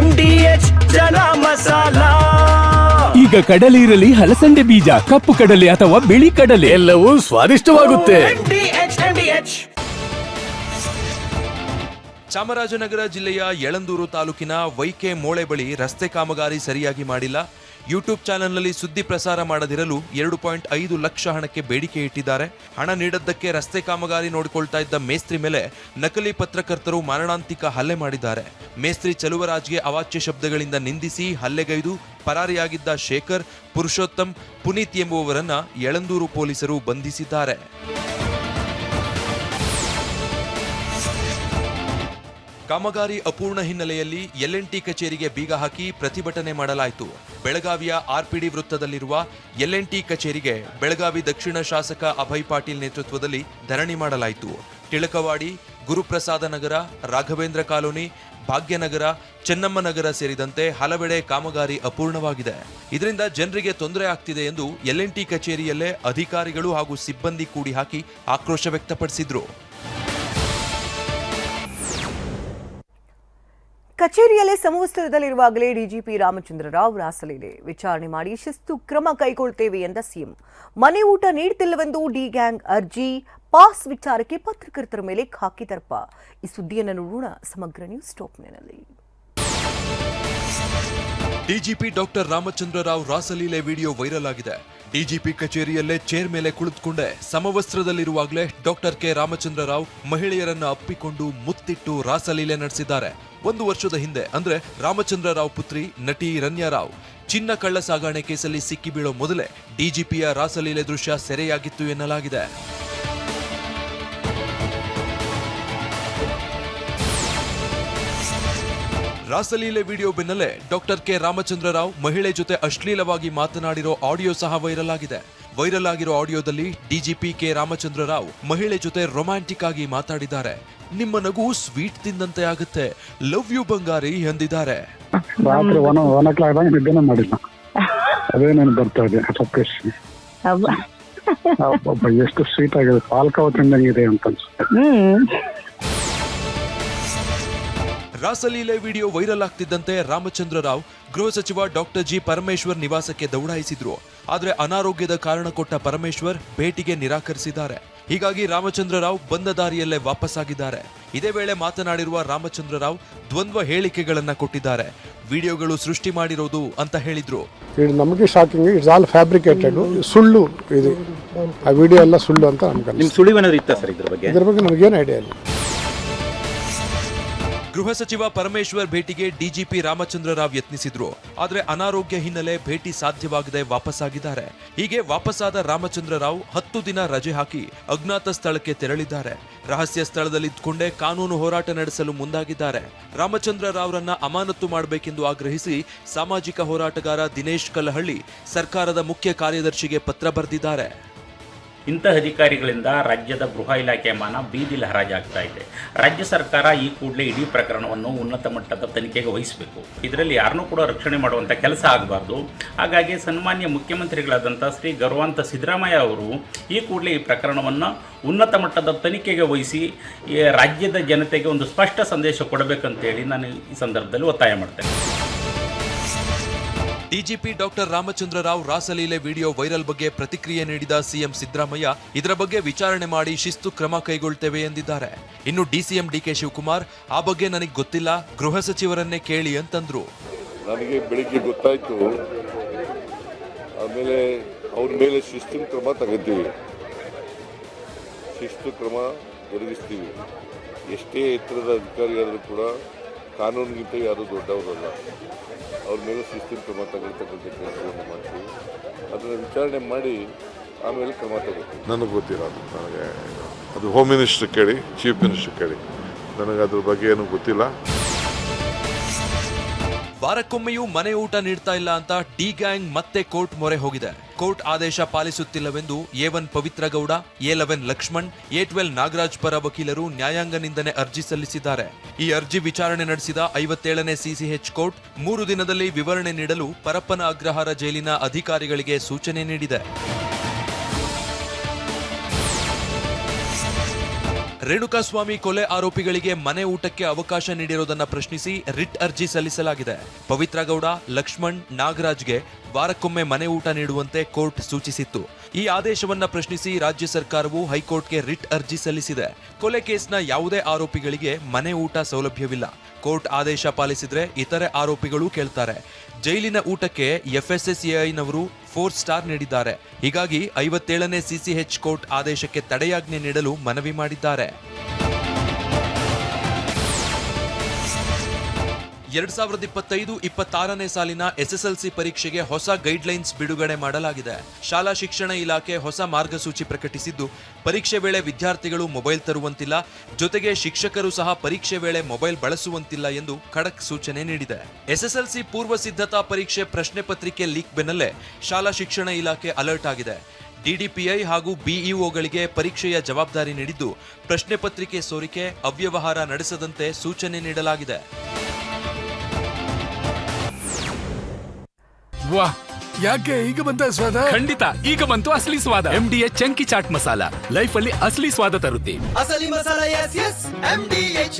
MDH ಚನ masala. ಈಗ ಕಡಲೆ ಇರಲಿ, ಹಲಸಂಡೆ ಬೀಜ, ಕಪ್ಪು ಕಡಲೆ ಅಥವಾ ಬಿಳಿ ಕಡಲೆ, ಎಲ್ಲವೂ ಸ್ವಾದಿಷ್ಟವಾಗುತ್ತೆ. MDH. ಚಾಮರಾಜನಗರ ಜಿಲ್ಲೆಯ ಯಳಂದೂರು ತಾಲೂಕಿನ ವೈಕೆ ಮೋಳೆ ಬಳಿ ರಸ್ತೆ ಕಾಮಗಾರಿ ಸರಿಯಾಗಿ ಮಾಡಿಲ್ಲ. ಯೂಟ್ಯೂಬ್ ಚಾನೆಲ್ನಲ್ಲಿ ಸುದ್ದಿ ಪ್ರಸಾರ ಮಾಡದಿರಲು 2.5 ಲಕ್ಷ ಹಣಕ್ಕೆ ಬೇಡಿಕೆ ಇಟ್ಟಿದ್ದಾರೆ. ಹಣ ನೀಡದ್ದಕ್ಕೆ ರಸ್ತೆ ಕಾಮಗಾರಿ ನೋಡಿಕೊಳ್ತಾ ಇದ್ದ ಮೇಸ್ತ್ರಿ ಮೇಲೆ ನಕಲಿ ಪತ್ರಕರ್ತರು ಮಾರಣಾಂತಿಕ ಹಲ್ಲೆ ಮಾಡಿದ್ದಾರೆ. ಮೇಸ್ತ್ರಿ ಚಲುವರಾಜ್ಗೆ ಅವಾಚ್ಯ ಶಬ್ದಗಳಿಂದ ನಿಂದಿಸಿ ಹಲ್ಲೆಗೈದು ಪರಾರಿಯಾಗಿದ್ದ ಶೇಖರ್, ಪುರುಷೋತ್ತಮ್, ಪುನೀತ್ ಎಂಬುವವರನ್ನ ಯಳಂದೂರು ಪೊಲೀಸರು ಬಂಧಿಸಿದ್ದಾರೆ. ಕಾಮಗಾರಿ ಅಪೂರ್ಣ ಹಿನ್ನೆಲೆಯಲ್ಲಿ L&T ಕಚೇರಿಗೆ ಬೀಗ ಹಾಕಿ ಪ್ರತಿಭಟನೆ ಮಾಡಲಾಯಿತು. ಬೆಳಗಾವಿಯ ಆರ್ಪಿಡಿ ವೃತ್ತದಲ್ಲಿರುವ L&T ಕಚೇರಿಗೆ ಬೆಳಗಾವಿ ದಕ್ಷಿಣ ಶಾಸಕ ಅಭಯ್ ಪಾಟೀಲ್ ನೇತೃತ್ವದಲ್ಲಿ ಧರಣಿ ಮಾಡಲಾಯಿತು. ಟಿಳಕವಾಡಿ, ಗುರುಪ್ರಸಾದ ನಗರ, ರಾಘವೇಂದ್ರ ಕಾಲೋನಿ, ಭಾಗ್ಯನಗರ, ಚೆನ್ನಮ್ಮನಗರ ಸೇರಿದಂತೆ ಹಲವೆಡೆ ಕಾಮಗಾರಿ ಅಪೂರ್ಣವಾಗಿದೆ. ಇದರಿಂದ ಜನರಿಗೆ ತೊಂದರೆ ಆಗ್ತಿದೆ ಎಂದು L&T ಕಚೇರಿಯಲ್ಲೇ ಅಧಿಕಾರಿಗಳು ಹಾಗೂ ಸಿಬ್ಬಂದಿ ಕೂಡಿ ಹಾಕಿ ಆಕ್ರೋಶ ವ್ಯಕ್ತಪಡಿಸಿದ್ರು. ಕಚೇರಿಯಲ್ಲೇ ಸಮವಸ್ತ್ರದಲ್ಲಿರುವಾಗಲೇ ಡಿಜಿಪಿ ರಾಮಚಂದ್ರ ರಾವ್ ರಾಸಲೀಲೆ ವಿಚಾರಣೆ ಮಾಡಿ ಶಿಸ್ತು ಕ್ರಮ ಕೈಗೊಳ್ಳುತ್ತೇವೆ ಎಂದ ಸಿಎಂ. ಮನೆ ಊಟ ನೀಡುತ್ತಿಲ್ಲವೆಂದು ಡಿ ಗ್ಯಾಂಗ್ ಅರ್ಜಿ, ಪಾಸ್ ವಿಚಾರಕ್ಕೆ ಪತ್ರಕರ್ತರ ಮೇಲೆ ಖಾಕಿ ದರ್ಪ. ಈ ಸುದ್ದಿಯನ್ನು ನೋಡೋಣ ಸಮಗ್ರ ನ್ಯೂಸ್ ಟಾಪ್ನಲ್ಲಿ. ಡಿಜಿಪಿ ಡಾಕ್ಟರ್ ರಾಮಚಂದ್ರ ರಾವ್ ರಾಸಲೀಲೆ ವಿಡಿಯೋ ವೈರಲ್ ಆಗಿದೆ. ಡಿಜಿಪಿ ಕಚೇರಿಯಲ್ಲೇ ಚೇರ್ ಮೇಲೆ ಕುಳಿತುಕೊಂಡೆ ಸಮವಸ್ತ್ರದಲ್ಲಿರುವಾಗಲೇ ಡಾಕ್ಟರ್ ಕೆ ರಾಮಚಂದ್ರ ರಾವ್ ಮಹಿಳೆಯರನ್ನ ಅಪ್ಪಿಕೊಂಡು ಮುತ್ತಿಟ್ಟು ರಾಸಲೀಲೆ ನಡೆಸಿದ್ದಾರೆ. 1 ವರ್ಷದ ಹಿಂದೆ ಅಂದ್ರೆ ರಾಮಚಂದ್ರ ರಾವ್ ಪುತ್ರಿ ನಟಿ ರನ್ಯಾ ರಾವ್ ಚಿನ್ನ ಕಳ್ಳ ಸಾಗಾಣೆ ಕೇಸಲ್ಲಿ ಸಿಕ್ಕಿ ಬೀಳೋ ಮೊದಲೇ ಡಿಜಿಪಿಯ ರಾಸಲೀಲೆ ದೃಶ್ಯ ಸೆರೆಯಾಗಿತ್ತು ಎನ್ನಲಾಗಿದೆ. ರಾಸಲೀಲೆ ವಿಡಿಯೋ ಬೆನ್ನಲ್ಲೇ ಡಾಕ್ಟರ್ ಕೆ ರಾಮಚಂದ್ರ ರಾವ್ ಮಹಿಳೆ ಜೊತೆ ಅಶ್ಲೀಲವಾಗಿ ಮಾತನಾಡಿರೋ ಆಡಿಯೋ ಸಹ ವೈರಲ್ ಆಗಿದೆ. ವೈರಲ್ ಆಗಿರೋ ಆಡಿಯೋದಲ್ಲಿ ಡಿಜಿಪಿ ಕೆ ರಾಮಚಂದ್ರ ರಾವ್ ಮಹಿಳೆ ಜೊತೆ ರೊಮ್ಯಾಂಟಿಕ್ ಆಗಿ ಮಾತಾಡಿದ್ದಾರೆ. ನಿಮ್ಮ ನಗು ಸ್ವೀಟ್ ತಿಂದಂತೆ ಆಗುತ್ತೆ, ಲವ್ ಯು ಬಂಗಾರಿ ಎಂದಿದ್ದಾರೆ. ರಾತ್ರಿ 1 o'clock ನಿದ್ದೆನೇ ಮಾಡಿಲ್ಲ. ಅದೇ ನಾನು ಬರ್ತಾ ಇದೆ ಎಷ್ಟು ಸ್ವೀಟ್ ಆಗಿದೆ, ಪಾಲ್ಕಾವ ತಿಂದಂಗಿದೆ ಅಂತ ಅನ್ಸುತ್ತೆ. ರಾಸಲೀಲೆ ವಿಡಿಯೋ ವೈರಲ್ ಆಗ್ತಿದ್ದಂತೆ ರಾಮಚಂದ್ರ ರಾವ್ ಗೃಹ ಸಚಿವ ಡಾಕ್ಟರ್ ಜಿ ಪರಮೇಶ್ವರ್ ನಿವಾಸಕ್ಕೆ ದೌಡಾಯಿಸಿದ್ರು. ಆದರೆ ಅನಾರೋಗ್ಯದ ಕಾರಣ ಕೊಟ್ಟ ಪರಮೇಶ್ವರ್ ಭೇಟಿಗೆ ನಿರಾಕರಿಸಿದ್ದಾರೆ. ಹೀಗಾಗಿ ರಾಮಚಂದ್ರ ರಾವ್ ಬಂದ ದಾರಿಯಲ್ಲೇ ವಾಪಸ್ಸಾಗಿದ್ದಾರೆ. ಇದೇ ವೇಳೆ ಮಾತನಾಡಿರುವ ರಾಮಚಂದ್ರ ರಾವ್ ದ್ವಂದ್ವ ಹೇಳಿಕೆಗಳನ್ನ ಕೊಟ್ಟಿದ್ದಾರೆ. ವಿಡಿಯೋಗಳು ಸೃಷ್ಟಿ ಮಾಡಿರೋದು ಅಂತ ಹೇಳಿದ್ರು. ನಮಗೆ ಶಾಕಿಂಗ್, ಇಟ್ಸ್ ಆಲ್ ಫ್ಯಾಬ್ರಿಕೇಟೆಡ್, ಸುಳ್ಳು ಇದು. ಆ ವಿಡಿಯೋ ಎಲ್ಲ ಸುಳ್ಳು ಅಂತ ನಮ್ಗೆ ಸುಳಿವೇನಾದ್ರು ಇತ್ತ ಸರ್ ಇದ್ರ ಬಗ್ಗೆ ನಮಗೇನು ಐಡಿಯಾ ಇಲ್ಲ. ಗೃಹ ಸಚಿವ ಪರಮೇಶ್ವರ್ ಭೇಟಿಗೆ ಡಿಜಿಪಿ ರಾಮಚಂದ್ರ ರಾವ್ ಯತ್ನಿಸಿದ್ರು. ಆದರೆ ಅನಾರೋಗ್ಯ ಹಿನ್ನೆಲೆ ಭೇಟಿ ಸಾಧ್ಯವಾಗದೆ ವಾಪಸ್ಸಾಗಿದ್ದಾರೆ. ಹೀಗೆ ವಾಪಸ್ಸಾದ ರಾಮಚಂದ್ರ ರಾವ್ 10 ದಿನ ರಜೆ ಹಾಕಿ ಅಜ್ಞಾತ ಸ್ಥಳಕ್ಕೆ ತೆರಳಿದ್ದಾರೆ. ರಹಸ್ಯ ಸ್ಥಳದಲ್ಲಿದ್ದುಕೊಂಡೇ ಕಾನೂನು ಹೋರಾಟ ನಡೆಸಲು ಮುಂದಾಗಿದ್ದಾರೆ. ರಾಮಚಂದ್ರ ರಾವ್ರನ್ನ ಅಮಾನತು ಮಾಡಬೇಕೆಂದು ಆಗ್ರಹಿಸಿ ಸಾಮಾಜಿಕ ಹೋರಾಟಗಾರ ದಿನೇಶ್ ಕಲ್ಲಹಳ್ಳಿ ಸರ್ಕಾರದ ಮುಖ್ಯ ಕಾರ್ಯದರ್ಶಿಗೆ ಪತ್ರ ಬರೆದಿದ್ದಾರೆ. ಇಂಥ ಅಧಿಕಾರಿಗಳಿಂದ ರಾಜ್ಯದ ಗೃಹ ಇಲಾಖೆಯ ಮಾನ ಬೀದಿಲಿ ಹರಾಜಾಗ್ತಾ ಇದೆ. ರಾಜ್ಯ ಸರ್ಕಾರ ಈ ಕೂಡಲೇ ಇಡೀ ಪ್ರಕರಣವನ್ನು ಉನ್ನತ ಮಟ್ಟದ ತನಿಖೆಗೆ ವಹಿಸಬೇಕು. ಇದರಲ್ಲಿ ಯಾರನ್ನೂ ಕೂಡ ರಕ್ಷಣೆ ಮಾಡುವಂಥ ಕೆಲಸ ಆಗಬಾರ್ದು. ಹಾಗಾಗಿ ಸನ್ಮಾನ್ಯ ಮುಖ್ಯಮಂತ್ರಿಗಳಾದಂಥ ಶ್ರೀ ಗೌರವಾಂತ ಸಿದ್ದರಾಮಯ್ಯ ಅವರು ಈ ಕೂಡಲೇ ಈ ಪ್ರಕರಣವನ್ನು ಉನ್ನತ ಮಟ್ಟದ ತನಿಖೆಗೆ ವಹಿಸಿ ರಾಜ್ಯದ ಜನತೆಗೆ ಒಂದು ಸ್ಪಷ್ಟ ಸಂದೇಶ ಕೊಡಬೇಕಂತೇಳಿ ನಾನು ಈ ಸಂದರ್ಭದಲ್ಲಿ ಒತ್ತಾಯ ಮಾಡ್ತೇನೆ. ಡಿಜಿಪಿ ಡಾಕ್ಟರ್ ರಾಮಚಂದ್ರ ರಾವ್ ರಾಸಲೀಲೆ ವಿಡಿಯೋ ವೈರಲ್ ಬಗ್ಗೆ ಪ್ರತಿಕ್ರಿಯೆ ನೀಡಿದ ಸಿಎಂ ಸಿದ್ದರಾಮಯ್ಯ ಇದರ ಬಗ್ಗೆ ವಿಚಾರಣೆ ಮಾಡಿ ಶಿಸ್ತು ಕ್ರಮ ಕೈಗೊಳ್ತೇವೆ ಎಂದಿದ್ದಾರೆ. ಇನ್ನು ಡಿಸಿಎಂ ಡಿಕೆ ಶಿವಕುಮಾರ್ ಆ ಬಗ್ಗೆ ನನಗೆ ಗೊತ್ತಿಲ್ಲ, ಗೃಹ ಸಚಿವರನ್ನೇ ಕೇಳಿ ಅಂತಂದ್ರು. ನನಗೆ ಬೆಳಿಗ್ಗೆ ಗೊತ್ತಾಯ್ತು, ಆಮೇಲೆ ಅವ್ರ ಮೇಲೆ ಶಿಸ್ತಿನ ಕ್ರಮ ತಗೋತೀವಿ, ಶಿಸ್ತು ಕ್ರಮ ಜರುಗಿಸ್ತೀವಿ. ಎಷ್ಟೇ ಎತ್ತರದ ಅಧಿಕಾರಿಯಾದರೂ ಕೂಡ ಕಾನೂನಿಗಿಂತ ಯಾರೂ ದೊಡ್ಡವರಲ್ಲ. ಅವ್ರ ಮೇಲೆ ಶಿಸ್ತಿನ ಕ್ರಮ ತಗೊಳ್ತಕ್ಕಂಥ ಕೆಲಸವನ್ನು ಮಾಡ್ತೀವಿ. ಅದನ್ನು ವಿಚಾರಣೆ ಮಾಡಿ ಆಮೇಲೆ ಕ್ರಮ ತಗೋತೀವಿ. ನನಗೆ ಗೊತ್ತಿರೋದು, ನನಗೆ ಅದು ಹೋಮ್ ಮಿನಿಸ್ಟರ್ ಕೇಳಿ, ಚೀಫ್ ಮಿನಿಸ್ಟರ್ ಕೇಳಿ, ನನಗೆ ಅದ್ರ ಬಗ್ಗೆ ಏನೂ ಗೊತ್ತಿಲ್ಲ. ವಾರಕ್ಕೊಮ್ಮೆಯೂ ಮನೆ ಊಟ ನೀಡ್ತಾ ಇಲ್ಲ ಅಂತ ಡಿ ಗ್ಯಾಂಗ್ ಮತ್ತೆ ಕೋರ್ಟ್ ಮೊರೆ ಹೋಗಿದೆ. ಕೋರ್ಟ್ ಆದೇಶ ಪಾಲಿಸುತ್ತಿಲ್ಲವೆಂದು A1 Pavithra Gowda, A11 Lakshman, A12 Nagaraj ಪರ ವಕೀಲರು ನ್ಯಾಯಾಂಗ ನಿಂದನೆ ಅರ್ಜಿ ಸಲ್ಲಿಸಿದ್ದಾರೆ. ಈ ಅರ್ಜಿ ವಿಚಾರಣೆ ನಡೆಸಿದ 57ನೇ CCH ಕೋರ್ಟ್ 3 ದಿನದಲ್ಲಿ ವಿವರಣೆ ನೀಡಲು ಪರಪ್ಪನ ಅಗ್ರಹಾರ ಜೈಲಿನ ಅಧಿಕಾರಿಗಳಿಗೆ ಸೂಚನೆ ನೀಡಿದೆ. ರೇಣುಕಾಸ್ವಾಮಿ ಕೊಲೆ ಆರೋಪಿಗಳಿಗೆ ಮನೆ ಊಟಕ್ಕೆ ಅವಕಾಶ ನೀಡಿರುವುದನ್ನ ಪ್ರಶ್ನಿಸಿ ರಿಟ್ ಅರ್ಜಿ ಸಲ್ಲಿಸಲಾಗಿದೆ. ಪವಿತ್ರ ಗೌಡ, ಲಕ್ಷ್ಮಣ್, ನಾಗರಾಜ್ಗೆ ವಾರಕ್ಕೊಮ್ಮೆ ಮನೆ ಊಟ ನೀಡುವಂತೆ ಕೋರ್ಟ್ ಸೂಚಿಸಿತ್ತು. ಈ ಆದೇಶವನ್ನ ಪ್ರಶ್ನಿಸಿ ರಾಜ್ಯ ಸರ್ಕಾರವು ಹೈಕೋರ್ಟ್ಗೆ ರಿಟ್ ಅರ್ಜಿ ಸಲ್ಲಿಸಿದೆ. ಕೊಲೆ ಕೇಸ್ನ ಯಾವುದೇ ಆರೋಪಿಗಳಿಗೆ ಮನೆ ಊಟ ಸೌಲಭ್ಯವಿಲ್ಲ. ಕೋರ್ಟ್ ಆದೇಶ ಪಾಲಿಸಿದ್ರೆ ಇತರೆ ಆರೋಪಿಗಳು ಕೇಳ್ತಾರೆ. ಜೈಲಿನ ಊಟಕ್ಕೆ FSSAIನವರು 4 ಸ್ಟಾರ್ ನೀಡಿದ್ದಾರೆ. ಹೀಗಾಗಿ 57ನೇ CCH ಕೋರ್ಟ್ ಆದೇಶಕ್ಕೆ ತಡೆಯಾಜ್ಞೆ ನೀಡಲು ಮನವಿ ಮಾಡಿದ್ದಾರೆ. 2025-26ನೇ ಸಾಲಿನ SSLC ಪರೀಕ್ಷೆಗೆ ಹೊಸ ಗೈಡ್ಲೈನ್ಸ್ ಬಿಡುಗಡೆ ಮಾಡಲಾಗಿದೆ. ಶಾಲಾ ಶಿಕ್ಷಣ ಇಲಾಖೆ ಹೊಸ ಮಾರ್ಗಸೂಚಿ ಪ್ರಕಟಿಸಿದ್ದು, ಪರೀಕ್ಷೆ ವೇಳೆ ವಿದ್ಯಾರ್ಥಿಗಳು ಮೊಬೈಲ್ ತರುವಂತಿಲ್ಲ, ಜೊತೆಗೆ ಶಿಕ್ಷಕರು ಸಹ ಪರೀಕ್ಷೆ ವೇಳೆ ಮೊಬೈಲ್ ಬಳಸುವಂತಿಲ್ಲ ಎಂದು ಖಡಕ್ ಸೂಚನೆ ನೀಡಿದೆ. SSLC ಪೂರ್ವ ಸಿದ್ಧತಾ ಪರೀಕ್ಷೆ ಪ್ರಶ್ನೆ ಪತ್ರಿಕೆ ಲೀಕ್ ಬೆನ್ನಲ್ಲೇ ಶಾಲಾ ಶಿಕ್ಷಣ ಇಲಾಖೆ ಅಲರ್ಟ್ ಆಗಿದೆ. DDPI ಹಾಗೂ BEOಗಳಿಗೆ ಪರೀಕ್ಷೆಯ ಜವಾಬ್ದಾರಿ ನೀಡಿದ್ದು, ಪ್ರಶ್ನೆ ಪತ್ರಿಕೆ ಸೋರಿಕೆ, ಅವ್ಯವಹಾರ ನಡೆಸದಂತೆ ಸೂಚನೆ ನೀಡಲಾಗಿದೆ. ವಾಹ್, ಯಾಕೆ ಈಗ ಬಂತ ಸ್ವಾದ? ಖಂಡಿತ ಈಗ ಬಂತು ಅಸಲಿ ಸ್ವಾದ. MDH chunky chaat masala life ಅಲ್ಲಿ ಅಸಲಿ ಸ್ವಾದ ತರುತ್ತೆ. ಅಸಲಿ ಮಸಾಲ, ಎಸ್ ಎಸ್ MDH